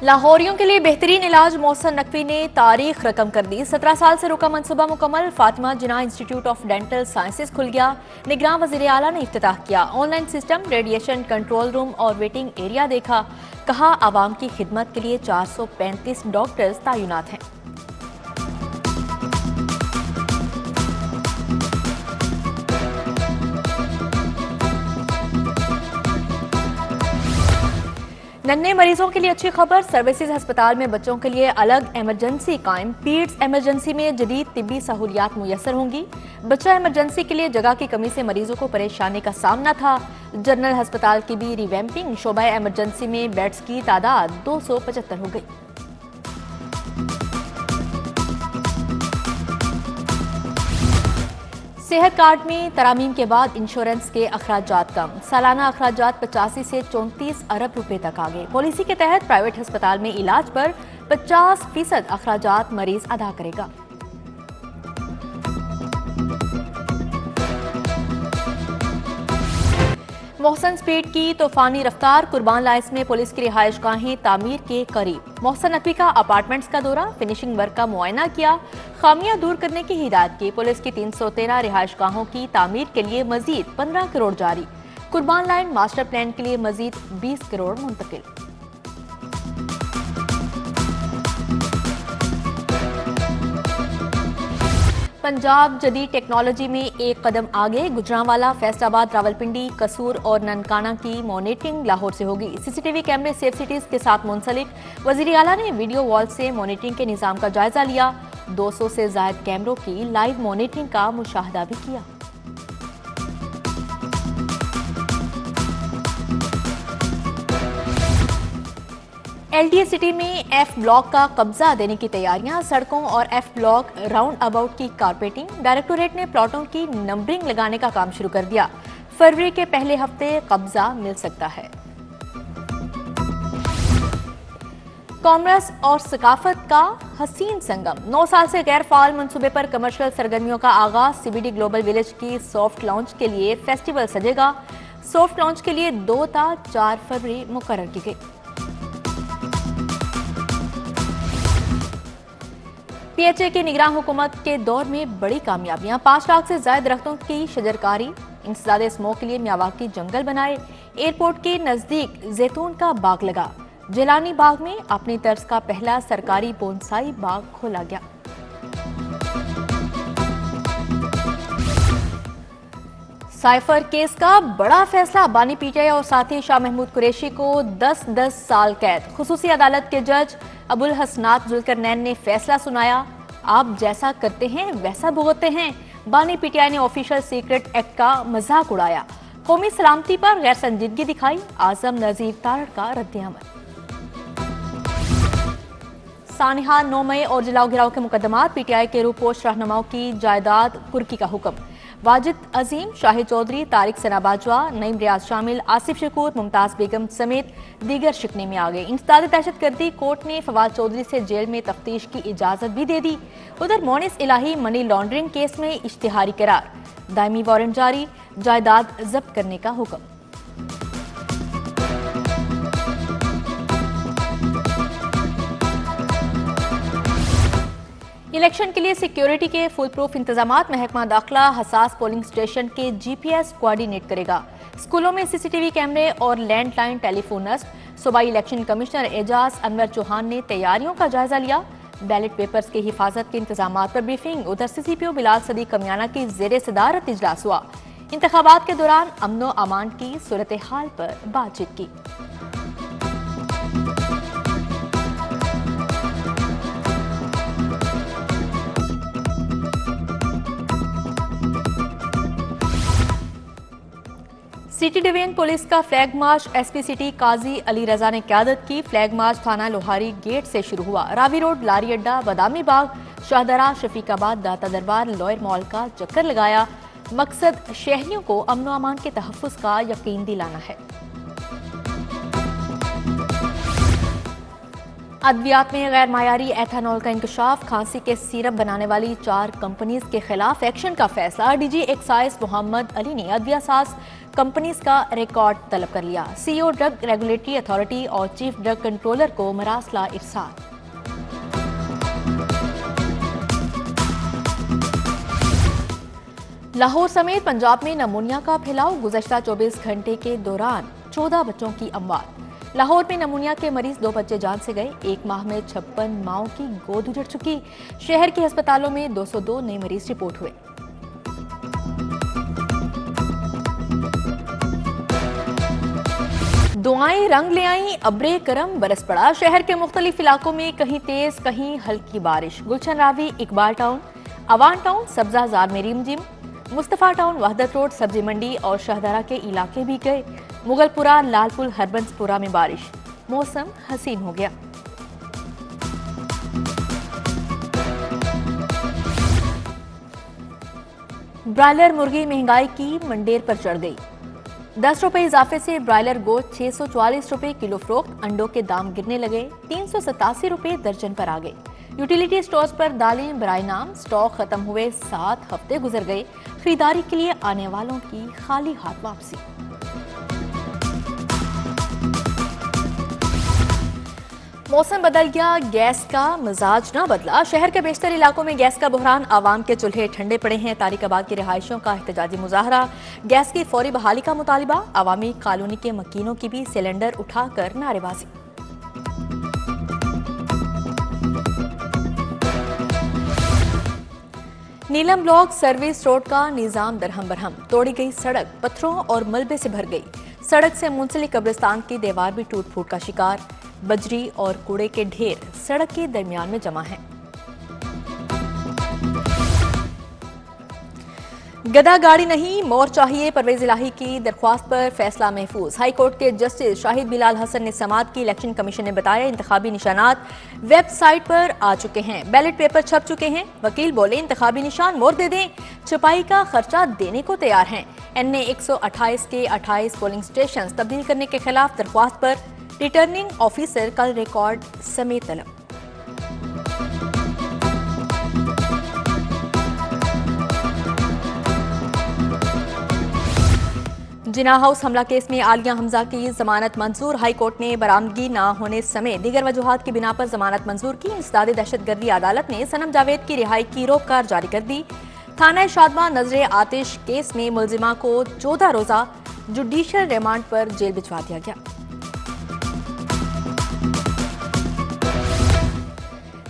लाहौरियों के लिए बेहतरीन इलाज मोहसन नकवी ने तारीख रकम कर दी। 17 साल से रुका मनसूबा मुकम्मल। फातिमा जिन्ना इंस्टीट्यूट ऑफ डेंटल साइंसेज खुल गया। निगरान वज़ीर आला ने इफ्तिताह किया। Online system, radiation control room और वेटिंग एरिया देखा। कहा आवाम की खिदमत के लिए 435 डॉक्टर्स तैनात हैं। नन्हे मरीजों के लिए अच्छी खबर। सर्विसेज अस्पताल में बच्चों के लिए अलग इमरजेंसी कायम। पीड्स इमरजेंसी में जदीद तिब्बी सहूलियात मुयसर होंगी। बच्चा इमरजेंसी के लिए जगह की कमी से मरीजों को परेशानी का सामना था। जनरल अस्पताल की भी रिवैम्पिंग। शोबा इमरजेंसी में बेड्स की तादाद 275 हो गई। सेहत कार्ड में तरामीम के बाद इंश्योरेंस के अखराजात कम। सालाना अखराजात 85 से 34 अरब रुपए तक आ गए। पॉलिसी के तहत प्राइवेट अस्पताल में इलाज पर 50% अखराजात मरीज अदा करेगा। मोहसन स्पीड की तूफानी रफ्तार। कुर्बान लाइस में पुलिस की रिहाइश गाहें तामीर के करीब। मोहसन नकवी का अपार्टमेंट्स का दौरा, फिनिशिंग वर्क का मुआयना किया। खामियां दूर करने की हिदायत की। पुलिस की 313 रिहाइश गाहों की तामीर के लिए मजीद 15 करोड़ जारी। कुर्बान लाइन मास्टर प्लान के लिए मजीद 20 करोड़ मुंतकिल। पंजाब जदीद टेक्नोलॉजी में एक कदम आगे। गुजरांवाला, फैसलाबाद, रावलपिंडी, कसूर और ननकाना की मॉनिटरिंग लाहौर से होगी। सीसीटीवी कैमरे सेफ सिटीज के साथ मुंसलिक। वजीर आला ने वीडियो वॉल से मॉनिटरिंग के निजाम का जायजा लिया। 200 से ज्यादा कैमरों की लाइव मॉनिटरिंग का मुशाहदा भी किया। एलडीए सिटी में एफ ब्लॉक का कब्जा देने की तैयारियां। सड़कों और एफ ब्लॉक राउंड अबाउट की कारपेटिंग। डायरेक्टोरेट ने प्लॉटों की नंबरिंग लगाने का काम शुरू कर दिया। फरवरी के पहले हफ्ते कब्जा मिल सकता है। कॉमर्स और सकाफत का हसीन संगम। 9 साल से गैर फाल मंसूबे पर कमर्शियल सरगर्मियों का आगाज। सीबीडी ग्लोबल विलेज की सॉफ्ट लॉन्च के लिए फेस्टिवल सजेगा। सॉफ्ट लॉन्च के लिए 2 ta 4 फरवरी मुकर्रर की गई। पीएचए की निगरान हुकूमत के दौर में बड़ी कामयाबियां। 5 लाख से ज्यादा दरख्तों की शजरकारी। इंसदादे स्मोक के लिए मियावाकी जंगल बनाए। एयरपोर्ट के नजदीक जैतून का बाग लगा। जिलानी बाग में अपनी तर्ज का पहला सरकारी बोनसाई बाग खोला गया। साइफर केस का बड़ा फैसला। बानी पीटीआई और साथी शाह महमूद कुरैशी को 10-10 साल कैद। खुसूसी अदालत के जज अबुल हसनात जुल्करनैन ने फैसला सुनाया। आप जैसा करते हैं वैसा भुगतते हैं। बानी पीटीआई ने ऑफिशियल सीक्रेट एक्ट का मजाक उड़ाया। कौमी सलामती पर गैर संजीदगी दिखाई। आजम नजीर तारड़ का रद्द-ए-अमल। सानिहा 9 मई और जलाओ गिराव के मुकदमात। पीटीआई के रूपोश रहनुमाओं की जायदाद कुर्की का हुक्म। वाजिद अजीम, शाहिद चौधरी, तारिक सना बाजवा, नईम रियाज शामिल। आसिफ शकूर, मुमताज बेगम समेत दीगर शिकने में आ गए। इंसदाद दहशतगर्दी कोर्ट ने फवाद चौधरी से जेल में तफ्तीश की इजाजत भी दे दी। उधर मोनिस इलाही मनी लॉन्ड्रिंग केस में इश्तिहारी करार। दायमी वारंट जारी। जायदाद जब्त करने का हुक्म। इलेक्शन के लिए सिक्योरिटी के फुल प्रूफ इंतजामात। महकमा दाखिला हसास पोलिंग स्टेशन के जीपीएस कोऑर्डिनेट करेगा। स्कूलों में सीसीटीवी कैमरे और लैंडलाइन टेलीफोन नस्ब। सूबाई इलेक्शन कमिश्नर एजाज अनवर चौहान ने तैयारियों का जायजा लिया। बैलेट पेपर्स की हिफाजत के इंतजामात पर ब्रीफिंग। उधर सीसीपीओ बिलाल सदी कमियाना की जेर सदारत इजलास हुआ। इंतखाबात के दौरान अमनो अमान की सूरत हाल पर बातचीत की। सिटी डिवीजन पुलिस का फ्लैग मार्च। एसपी सिटी काजी अली रजा ने क़यादत की। फ्लैग मार्च थाना लोहारी गेट से शुरू हुआ। रावी रोड, लारी अड्डा, बादामी बाग, शाहदरा, शफीकाबाद, दाता दरबार, लॉयर मॉल का चक्कर लगाया। मकसद शहरियों को अमन अमान के तहफ़्फ़ुज़ का यकीन दिलाना है। अद्वियात में गैर मायारी एथेनॉल का इंकशाफ, खांसी के सिरप बनाने वाली 4 कंपनीज के खिलाफ एक्शन का फैसला। डीजी एक्साइज मोहम्मद अली ने अद्विया साज कंपनीज का रिकॉर्ड तलब कर लिया। सीईओ ड्रग रेगुलेटरी अथॉरिटी और चीफ ड्रग कंट्रोलर को मरासला इरसाल। लाहौर समेत पंजाब में नमूनिया का फैलाव, गुज़श्ता 24 घंटे के दौरान 14 बच्चों की अमवात। लाहौर में नमूनिया के मरीज 2 बच्चे जान से गए, एक माह में 56 माओं की गोद उजड़ चुकी। शहर के अस्पतालों में 202 नए मरीज रिपोर्ट हुए। दुआएं रंग ले आई, अब्रे करम बरस पड़ा। शहर के मुख्तलिफ इलाकों में कहीं तेज कहीं हल्की बारिश। गुलशन रावी, इकबाल टाउन, अवान टाउन, सब्जाजार में रिमझिम, मुस्तफा टाउन, वहदत रोड, सब्जी मंडी और शाहदरा के इलाके भी गए। मुगलपुरा, लालपुर, हरबंसपुरा में बारिश। मौसम हसीन हो गया। ब्रायलर मुर्गी महंगाई की मंडेर पर चढ़ गई। 10 रुपए इजाफे से ब्रायलर गोश्त 644 रुपए किलो फरोख्त। अंडों के दाम गिरने लगे, 387 रुपए दर्जन पर आ गए। यूटिलिटी स्टोर्स पर दालें बराए नाम, स्टॉक खत्म हुए 7 हफ्ते गुजर गए। खरीदारी के लिए आने वालों की खाली हाथ वापसी। मौसम बदल गया, गैस का मिजाज ना बदला। शहर के बेशतर इलाकों में गैस का बुहरान, आवाम के चूल्हे ठंडे पड़े हैं। तारिकाबाद की रिहायशों का एहतजाजी मुजाहरा, गैस की फौरी बहाली का मुतालिबा। अवामी कॉलोनी के मकीनों की भी सिलेंडर उठाकर नारेबाजी। नीलम ब्लॉक सर्विस रोड का निजाम दरहम बरहम, तोड़ी गई सड़क पत्थरों और मलबे से भर गई। सड़क से मुंसलिक कब्रिस्तान की दीवार भी टूट फूट का शिकार। बजरी और कूड़े के ढेर सड़क के दरमियान में जमा हैं। गधा गाड़ी नहीं, मोर चाहिए। परवेज इलाही की दरख्वास्त पर फैसला महफूज। हाई कोर्ट के जस्टिस शाहिद बिलाल हसन ने समात की। इलेक्शन कमीशन ने बताया इंतखाबी निशानात वेबसाइट पर आ चुके हैं, बैलेट पेपर छप चुके हैं। वकील बोले इंतखाबी निशान मोर दे दें, छपाई का खर्चा देने को तैयार हैं। एनए 128 के 28 पोलिंग स्टेशन तब्दील करने के खिलाफ दरख्वास्त पर रिटर्निंग ऑफिसर कल रिकॉर्ड समेत तलब। जिना हाउस हमला केस में आलिया हमजा की जमानत मंजूर। हाई कोर्ट ने बरामदगी न होने समेत दीगर वजूहात की बिना पर जमानत मंजूर की। इंसदाद दहशतगर्दी अदालत ने सनम जावेद की रिहाई की रोककार जारी कर दी। थाना शादमा नजरे आतिश केस में मुलजिमा को 14 रोजा जुडिशियल रिमांड पर जेल भिजवा दिया गया।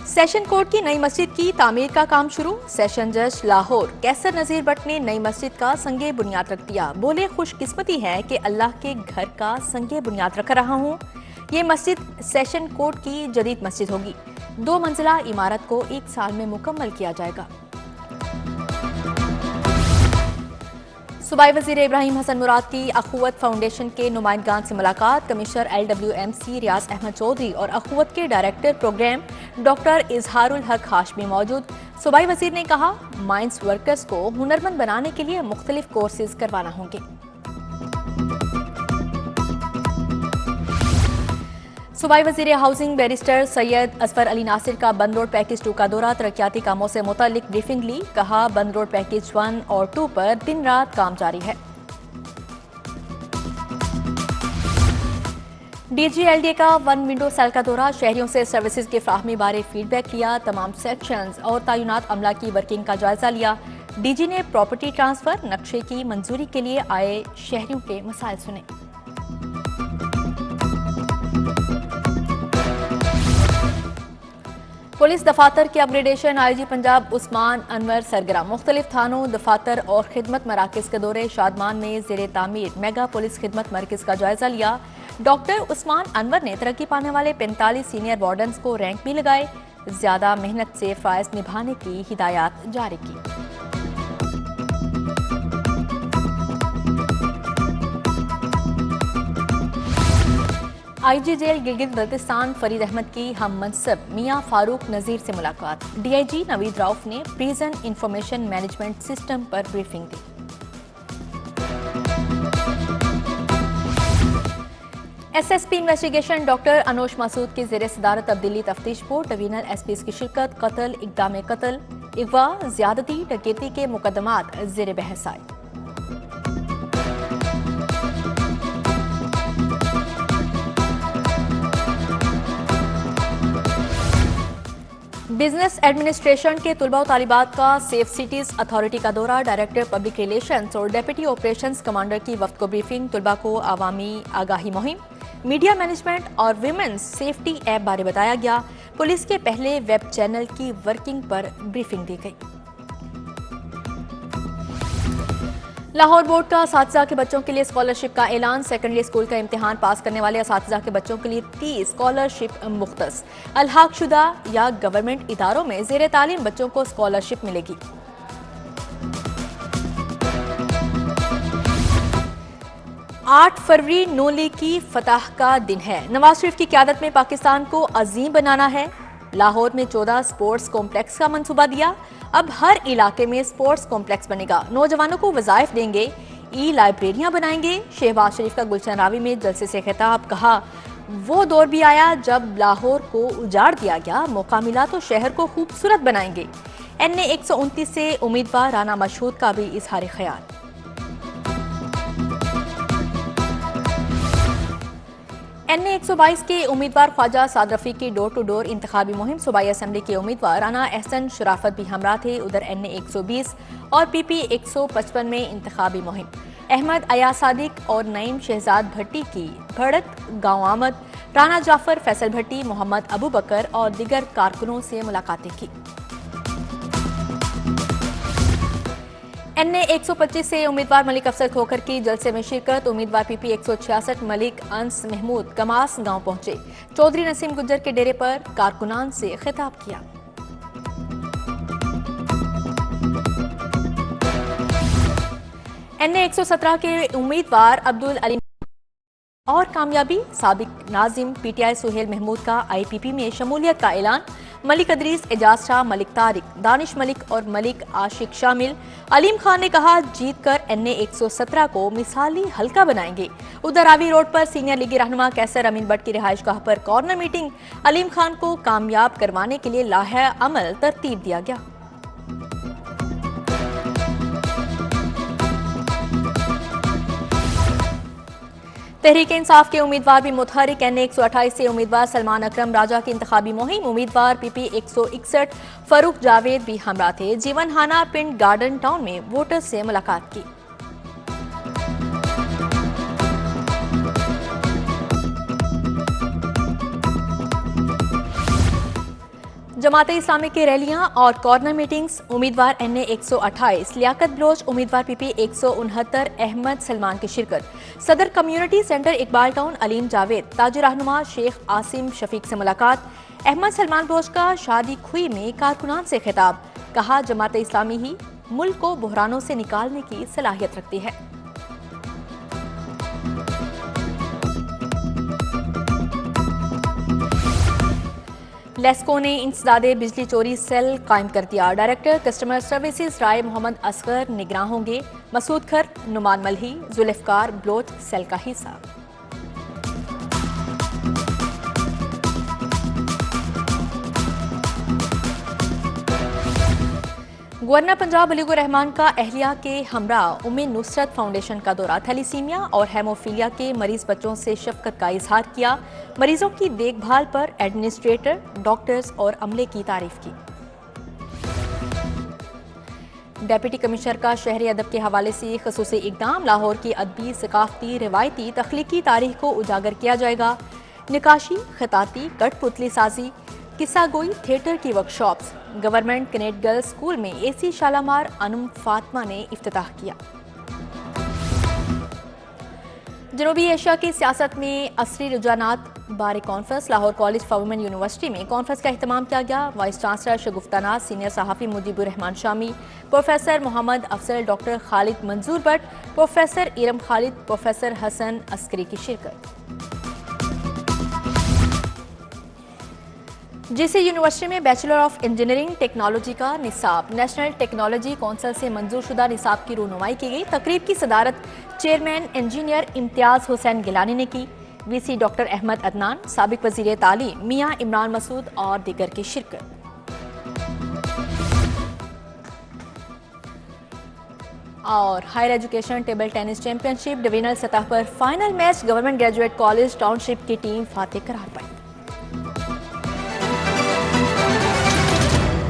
सेशन कोर्ट की नई मस्जिद की तामीर का काम शुरू। सेशन जज लाहौर कैसर नजीर भट्ट ने नई मस्जिद का संगे बुनियाद रख दिया। बोले खुशकिस्मती है कि अल्लाह के घर का संगे बुनियाद रख रहा हूँ। ये मस्जिद सेशन कोर्ट की जदीद मस्जिद होगी। 2 मंजिला इमारत को 1 साल में मुकम्मल किया जाएगा। सूबाई वजीर इब्राहिम हसन मुराद की अखुवत फाउंडेशन के नुमाइंदगान से मुलाकात। कमिश्नर LWMC रियाज अहमद चौधरी और अखुवत के डायरेक्टर प्रोग्राम डॉक्टर इजहारुल हक हाशमी मौजूद। सूबाई वजीर ने कहा माइंस वर्कर्स को हुनरमंद बनाने के लिए मुख्तलिफ कोर्सेज करवाना होंगे। सूबाई वजीर हाउसिंग बैरिस्टर सैयद असफर अली नासिर का बंद रोड पैकेज 2 का दौरा। तरक्याती कामों से मुतालिक ब्रीफिंग ली। कहा बंद रोड पैकेज 1 और 2 पर दिन रात काम जारी है। DGLDA का 1 विंडो सेल का दौरा। शहरियों से सर्विसेज के फ्राहमी बारे फीडबैक लिया। तमाम सेक्शंस और तैनात अमला की वर्किंग का जायजा लिया। DG ने प्रॉपर्टी ट्रांसफर नक्शे की मंजूरी के लिए आए शहरियों के मसाइल सुने। पुलिस दफातर के अपग्रेडेशन। IG पंजाब उस्मान अनवर सरगर्म। मुख्तलिफ थानों, दफातर और खिदमत मराकज के दौरे। शादमान में ज़ेरे तामीर मेगा पुलिस खिदमत मरकज का जायजा लिया। डॉक्टर उस्मान अनवर ने तरक्की पाने वाले 45 सीनियर वार्डन्स को रैंक भी लगाए। ज्यादा मेहनत से फ़राइज़ निभाने की हिदायत जारी की। IG जेल गिलगित बल्तिस्तान फरीद अहमद की हम मनसब मियां फारूक नजीर से मुलाकात। DIG नवीद रऊफ ने प्रिजन इंफॉर्मेशन मैनेजमेंट सिस्टम पर ब्रीफिंग दी। SSP investigation doctor Anosh Masood की ज़ेर सदारत तब्दीली तफ्तीश बोर्ड डिवीजनल एसपीज़ की शिरकत, कत्ल, इक़दाम कत्ल, अगवा, ज़्यादती, डकैती के मुकदमात ज़ेर बहस आए। बिजनेस एडमिनिस्ट्रेशन के तुलबा और तालिबात का सेफ सिटीज अथॉरिटी का दौरा, डायरेक्टर पब्लिक रिलेशंस और डेप्यूटी ऑपरेशंस कमांडर की वक्त को ब्रीफिंग, तुलबा को आवामी आगाही मुहिम, मीडिया मैनेजमेंट और विमेंस सेफ्टी ऐप बारे बताया गया। पुलिस के पहले वेब चैनल की वर्किंग पर ब्रीफिंग दी गई। लाहौर बोर्ड का असातिज़ा के बच्चों के लिए स्कॉलरशिप का ऐलान, सेकेंडरी स्कूल का इम्तिहान पास करने वाले असातिज़ा के बच्चों के लिए 30 स्कॉलरशिप मुख्तस। अल्हाक शुदा या गवर्नमेंट इदारों में ज़ेर तालीम बच्चों को स्कॉलरशिप मिलेगी। आठ फरवरी नून लीग की फतह का दिन है। नवाज शरीफ की क़यादत में पाकिस्तान को अजीम बनाना है। लाहौर में 14 स्पोर्ट्स कॉम्प्लेक्स का मंसूबा दिया। अब हर इलाके में स्पोर्ट्स कॉम्प्लेक्स बनेगा। नौजवानों को वज़ाइफ देंगे, ई लाइब्रेरियां बनाएंगे। शहबाज शरीफ का गुलशन रावी में जलसे से खिताब, कहा वो दौर भी आया जब लाहौर को उजाड़ दिया गया, मौका मिला तो शहर को खूबसूरत बनाएंगे। NA 129 से उम्मीदवार राना मशहूद का भी इजहार ख्याल। NA 122 के उम्मीदवार ख्वाजा साद रफीक की डोर टू डोर इंतखाबी मुहिम, सूबाई असम्बली के उम्मीदवार राना एहसन शराफत भी हमरा थे। उधर NA 120 और PP 155 में इंतखाबी मुहिम, अहमद अयाज सादिक और नईम शहजाद भट्टी की भड़त, गांव आमद, राना जाफर, फैसल भट्टी, मोहम्मद अबू बकर और दिगर कारकुनों से मुलाकातें की। NA 125 से उम्मीदवार मलिक अफसर खोखर की जलसे में शिरकत, उम्मीदवार PP 166 मलिक अंस महमूद कमास गांव पहुंचे। चौधरी नसीम गुज्जर के डेरे पर कारकुनान से खिताब किया। NA 117 के उम्मीदवार अब्दुल अली और कामयाबी, साबिक नाजिम PTI सुहेल महमूद का IPP में शमूलियत का ऐलान। मलिक अदरीस, एजाज शाह, मलिक तारिक, दानिश मलिक और मलिक आशिक शामिल। अलीम खान ने कहा जीतकर NA 117 को मिसाली हल्का बनाएंगे। उधर रावी रोड पर सीनियर लीगी रहनुमा कैसर अमीन भट्ट की रिहाइशगाह पर कॉर्नर मीटिंग, अलीम खान को कामयाब करवाने के लिए लाहे अमल तरतीब दिया गया। तहरीक इंसाफ के उम्मीदवार भी मुतहरिक, NA 128 से उम्मीदवार सलमान अकरम राजा की इंतखाबी मुहिम, उम्मीदवार PP 161 फरूख जावेद भी हमरा थे। जीवन हाना पिंड गार्डन टाउन में वोटर्स से मुलाकात की। जमाते इस्लामी की रैलियां और कॉर्नर मीटिंग्स, उम्मीदवार NA 128 लियाकत बलोच, उम्मीदवार PP 169 अहमद सलमान की शिरकत। सदर community centre Iqbal town Aleem Javed, ताज रहनुमा शेख आसिम शफीक से मुलाकात। अहमद सलमान बलोच का शादी खुई में कारकुनान से खिताब, कहा जमाते इस्लामी ही मुल्क को बहरानों से निकालने की सलाहियत रखती है। लेस्को ने इंसदादे बिजली चोरी सेल कायम कर दिया। डायरेक्टर कस्टमर सर्विसेज राय मोहम्मद असगर निगरान होंगे। मसूद खर, नुमान मलही, जुल्फकार बलोच सेल का हिस्सा। गवर्नर पंजाब अलीगुर रहमान का अहलिया के हमरा उम्मीद नुसरत फाउंडेशन का दौरा, थैलीसीमिया और हेमोफीलिया के मरीज बच्चों से शफकत का इजहार किया। मरीजों की देखभाल पर एडमिनिस्ट्रेटर, डॉक्टर्स और अमले की तारीफ की। डेप्यूटी कमिश्नर का शहरी अदब के हवाले से खसूसी इकदाम, लाहौर की अदबी, सकाफती, रिवायती, तख्लीकी तारीख को उजागर किया जाएगा। निकाशी, खताती, कठपुतली साजी, किस्सा गोई, थिएटर की workshops. Government cadet girls school में AC शालामार अनुम फातिमा ने इफ्तिताह किया। जनूबी एशिया की सियासत में असरी रुझानात बारे conference, Lahore college for women university में कॉन्फ्रेंस का एहतमाम किया गया। वाइस चांसलर शगुफ्ताना, सीनियर सहाफ़ी Mujibur Rehman Shami, professor Mohammad Afzal, doctor Khalid Manzoor Bhatt, professor Iram Khalid, professor Hasan Askari की शिरकत। GC यूनिवर्सिटी में बैचलर ऑफ इंजीनियरिंग टेक्नोलॉजी का निसाब, नेशनल टेक्नोलॉजी कौंसिल से मंजूर शुदा निसाब की रूनुमाई की गई। तकरीब की सदारत चेयरमैन इंजीनियर इम्तियाज हुसैन गिलानी ने की। वीसी डॉक्टर अहमद अदनान, साबिक वजीर तालीम मियां इमरान मसूद और दीगर की शिरकत। और higher education table tennis championship divisional सतह पर final match government graduate college township की टीम फातेह करार पाई।